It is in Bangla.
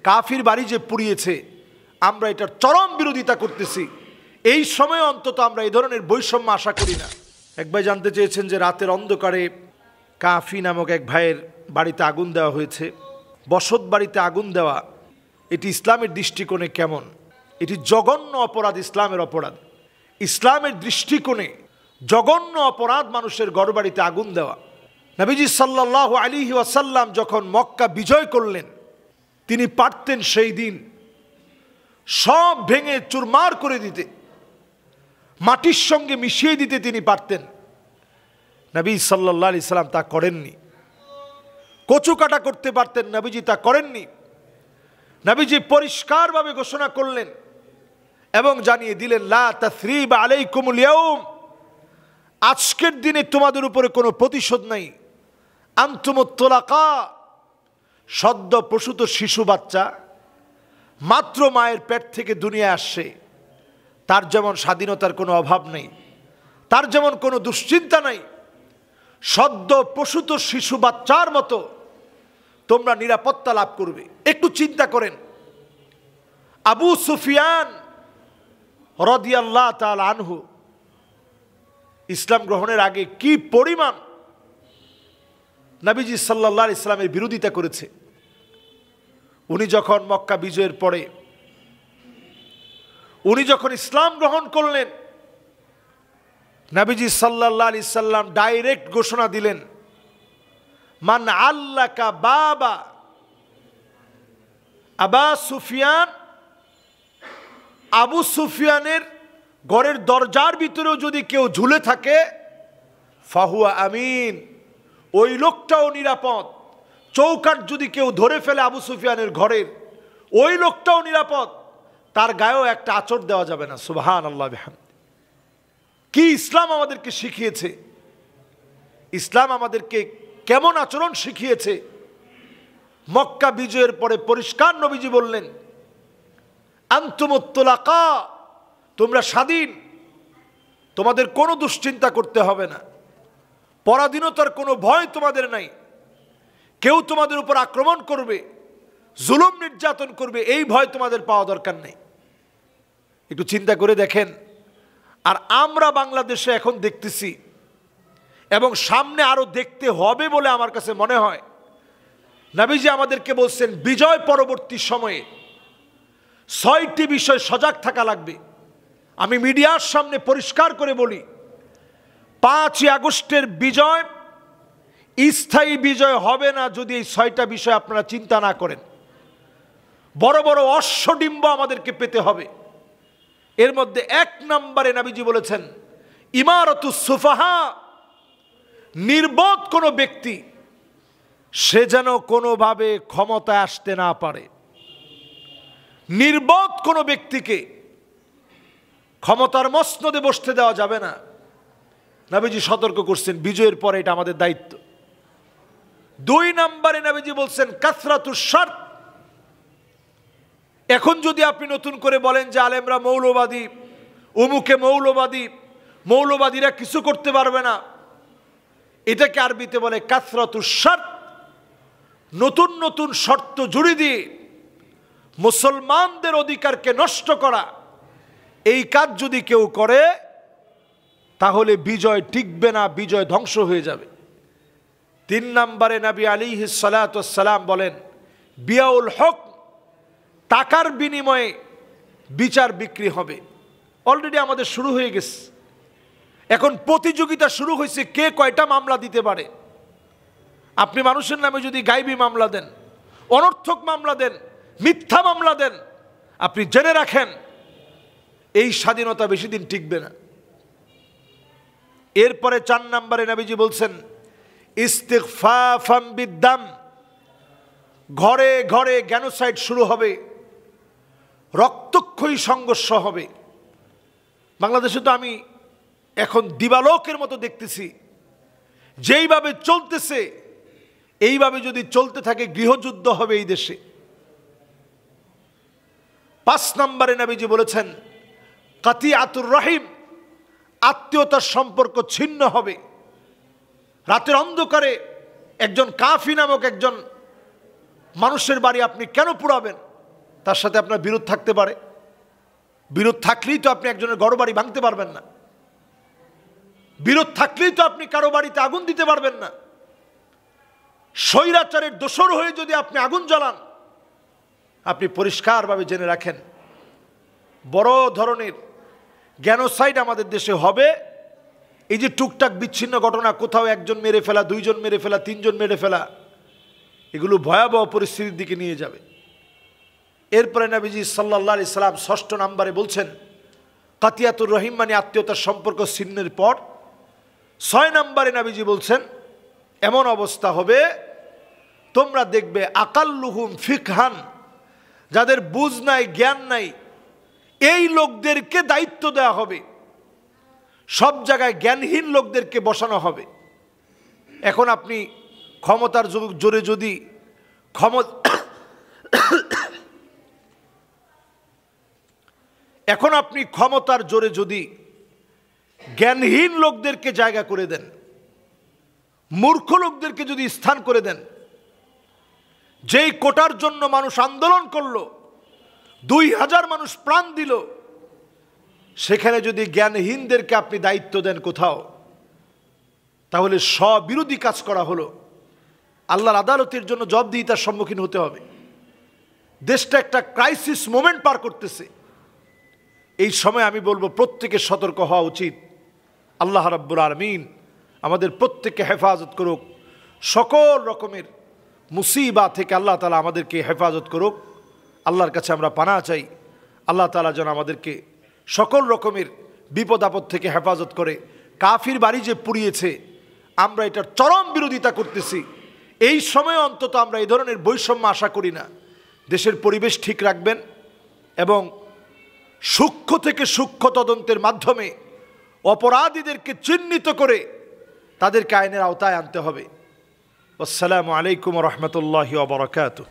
কাফির বাড়ি যে পুড়িয়েছে, আমরা এটার চরম বিরোধিতা করতেছি। এই সময়ে অন্তত আমরা এই ধরনের বৈষম্য আশা করি না। এক ভাই জানতে চেয়েছেন যে রাতের অন্ধকারে কাফি নামক এক ভাইয়ের বাড়িতে আগুন দেওয়া হয়েছে। বসত বাড়িতে আগুন দেওয়া এটি ইসলামের দৃষ্টিকোণে কেমন? এটি জঘন্য অপরাধ, ইসলামের অপরাধ। ইসলামের দৃষ্টিকোণে জঘন্য অপরাধ মানুষের ঘরবাড়িতে আগুন দেওয়া। নবীজি সাল্লাল্লাহু আলাইহি ওয়াসাল্লাম যখন মক্কা বিজয় করলেন, তিনি পারতেন সেই দিন সব ভেঙে চুরমার করে দিতে, মাটির সঙ্গে মিশিয়ে দিতে তিনি পারতেন। নবী সাল্লাল্লাহু আলাইহি সাল্লাম তা করেননি। কচু কাটা করতে পারতেন, নবীজি তা করেননি। নবীজি পরিষ্কারভাবে ঘোষণা করলেন এবং জানিয়ে দিলেন, লা তাসরিবা আলাইকুমুল ইয়াউম, আজকের দিনে তোমাদের উপরে কোনো প্রতিশোধ নাই। আনতুমুত তুলাকা, সদ্য প্রসূত শিশু বাচ্চা মাত্র মায়ের পেট থেকে দুনিয়ায় আসছে, তার যেমন স্বাধীনতার কোনো অভাব নেই, তার যেমন কোনো দুশ্চিন্তা নাই, সদ্য প্রসূত শিশু বাচ্চার মতো তোমরা নিরাপত্তা লাভ করবে। একটু চিন্তা করেন, আবু সুফিয়ান রাদিয়াল্লাহু তাআলা আনহু ইসলাম গ্রহণের আগে কি পরিমাণ নবীজি সাল্লাল্লাহু আলাইহি সাল্লামের বিরোধিতা করেছে। উনি যখন মক্কা বিজয়ের পরে উনি যখন ইসলাম গ্রহণ করলেন, নবীজি সাল্লাল্লাহু আলাইহি সাল্লাম ডাইরেক্ট ঘোষণা দিলেন, মান আল্লাকা বাবা আবা সুফিয়ান, আবু সুফিয়ানের ঘরের দরজার ভিতরেও যদি কেউ ঝুলে থাকে, ফাহুয়া আমিন, ওই লোকটাও নিরাপদ। চৌকাঠ যদি কেউ ধরে ফেলে আবু সুফিয়ানের ঘরের, ওই লোকটাও নিরাপদ, তার গায়েও একটা আঁচড় দেওয়া যাবে না। সুবহানাল্লাহ বিহামদি। কি ইসলাম আমাদেরকে শিখিয়েছে! ইসলাম আমাদেরকে কেমন আচরণ শিখিয়েছে! মক্কা বিজয়ের পরে পরিষ্কার নবীজি বললেন, আনতুমুত তুলাকা, তোমরা স্বাধীন, তোমাদের কোনো দুশ্চিন্তা করতে হবে না, পরাধীনতার কোনো ভয় তোমাদের নাই, কেউ তোমাদের উপর আক্রমণ করবে, জুলুম নির্যাতন করবে, এই ভয় তোমাদের পাওয়া দরকার নেই। একটু চিন্তা করে দেখেন। আর আমরা বাংলাদেশে এখন দেখতেছি এবং সামনে আরো দেখতে হবে বলে আমার কাছে মনে হয়, নবীজি আমাদেরকে বলছেন বিজয় পরবর্তী সময়ে 6টি বিষয় সজাগ থাকা লাগবে। আমি মিডিয়ার সামনে পরিষ্কার করে বলি, 5ই আগস্টের বিজয় স্থায়ী বিজয় হবে না যদি এই 6টা বিষয় আপনারা চিন্তা না করেন। বড় বড় অশ্বডিম্ব আমাদেরকে পেতে হবে। এর মধ্যে 1 নম্বরে নবীজি বলেছেন, ইমারাতুস সুফাহা, নির্বোধ কোনো ব্যক্তি সে যেন কোনোভাবে ক্ষমতায় আসতে না পারে। নির্বোধ কোনো ব্যক্তিকে ক্ষমতার মসনদে বসতে দেওয়া যাবে না। নবীজি সতর্ক করছেন, বিজয়ের পরে এটা আমাদের দায়িত্ব। 2 নম্বরে নবীজি বলছেন কাসরাতুশ শারত। এখন যদি আপনি নতুন করে বলেন যে আলেমরা মৌলবাদী, অমুকে মৌলবাদী, মৌলবাদীরা কিছু করতে পারবে না, এটাকে আরবিতে বলে কাসরাতুশ শারত। নতুন নতুন শর্ত জুড়ে দিয়ে মুসলমানদের অধিকারকে নষ্ট করা, এই কাজ যদি কেউ করে তাহলে বিজয় টিকবে না, বিজয় ধ্বংস হয়ে যাবে। 3 নম্বরে নবী আলাইহিস সালাতু ওয়াস সালাম বলেন বিয়াউল হক, টাকার বিনিময়ে বিচার বিক্রি হবে। অলরেডি আমাদের শুরু হয়ে গেছে। এখন প্রতিযোগিতা শুরু হয়েছে কে কয়টা মামলা দিতে পারে। আপনি মানুষের নামে যদি গায়েবী মামলা দেন, অনর্থক মামলা দেন, মিথ্যা মামলা দেন, আপনি জেনে রাখেন এই স্বাধীনতা বেশি দিন টিকবে না। এরপরে 4 নম্বরে নবীজি বলছেন ইস্তিগফাফাম বিদ্দাম, ঘরে ঘরে গ্যানোসাইড শুরু হবে, রক্তক্ষয়ী সংঘর্ষ হবে। বাংলাদেশে তো আমি এখন দিবালোকের মতো দেখতেছি, যেইভাবে চলতেছে এইভাবে যদি চলতে থাকে গৃহযুদ্ধ হবে এই দেশে। 5 নম্বরে নবীজি বলেছেন কাতিয়াতুর রহিম, আত্মীয়তার সম্পর্ক ছিন্ন হবে। রাতের অন্ধকারে একজন কাফি নামক একজন মানুষের বাড়ি আপনি কেন পুরাবেন? তার সাথে আপনার বিরোধ থাকতে পারে। বিরোধ থাকলেই তো আপনি একজনের ঘরবাড়ি ভাঙতে পারবেন না। বিরোধ থাকলেই তো আপনি কারো বাড়িতে আগুন দিতে পারবেন না। স্বৈরাচারের দোসর হয়ে যদি আপনি আগুন জ্বালান, আপনি পরিষ্কারভাবে জেনে রাখেন বড় ধরনের গ্যানোসাইড আমাদের দেশে হবে। এই যে টুকটাক বিচ্ছিন্ন ঘটনা, কোথাও একজন মেরে ফেলা, দুইজন মেরে ফেলা, তিনজন মেরে ফেলা, এগুলো ভয়াবহ পরিস্থিতির দিকে নিয়ে যাবে। এরপরে নবীজি সাল্লাল্লাহু আলাইহি সাল্লাম ৬ষ্ঠ নম্বরে বলছেন কাতিয়াতুর রহিম মানে আত্মীয়তার সম্পর্ক ছিন্নের পর ৬ নম্বরে নবীজি বলছেন এমন অবস্থা হবে তোমরা দেখবে আকাল্লুহুম ফিকহান, যাদের বুঝ নাই জ্ঞান নাই, এই লোকদেরকে দায়িত্ব দেওয়া হবে। সব জায়গায় জ্ঞানহীন লোকদেরকে বসানো হবে। এখন আপনি ক্ষমতার জোরে যদি এখন আপনি ক্ষমতার জোরে যদি জ্ঞানহীন লোকদেরকে জায়গা করে দেন, মূর্খ লোকদেরকে যদি স্থান করে দেন, যেই কোটার জন্য মানুষ আন্দোলন করলো, ২০০০ মানুষ প্রাণ দিল, সেখানে যদি জ্ঞানহীনদেরকে আপনি দায়িত্ব দেন কোথাও, তাহলে স্ববিরোধী কাজ করা হলো। আল্লাহর আদালতের জন্য জবাবদিহিতার সম্মুখীন হতে হবে। দেশটা একটা ক্রাইসিস মোমেন্ট পার করতেছে। এই সময় আমি বলবো প্রত্যেকের সতর্ক হওয়া উচিত। আল্লাহ রাব্বুল আলামিন আমাদের প্রত্যেককে হেফাজত করুক, সকল রকমের মুসিবা থেকে আল্লাহ তাআলা আমাদেরকে হেফাজত করুক। আল্লাহর কাছে আমরা পানাহ চাই, আল্লাহ তাআলা যেন আমাদেরকে সকল রকমের বিপদ আপদ থেকে হেফাজত করে। কাফির বাড়ি যে পুড়িয়েছে, আমরা এটার চরম বিরোধিতা করতেছি। এই সময়ে অন্তত আমরা এই ধরনের বৈষম্য আশা করি না। দেশের পরিবেশ ঠিক রাখবেন এবং সূক্ষ্ম থেকে সূক্ষ্ম তদন্তের মাধ্যমে অপরাধীদেরকে চিহ্নিত করে তাদেরকে আইনের আওতায় আনতে হবে। আসসালামু আলাইকুম ওয়া রাহমাতুল্লাহি ওয়া বারাকাতুহু।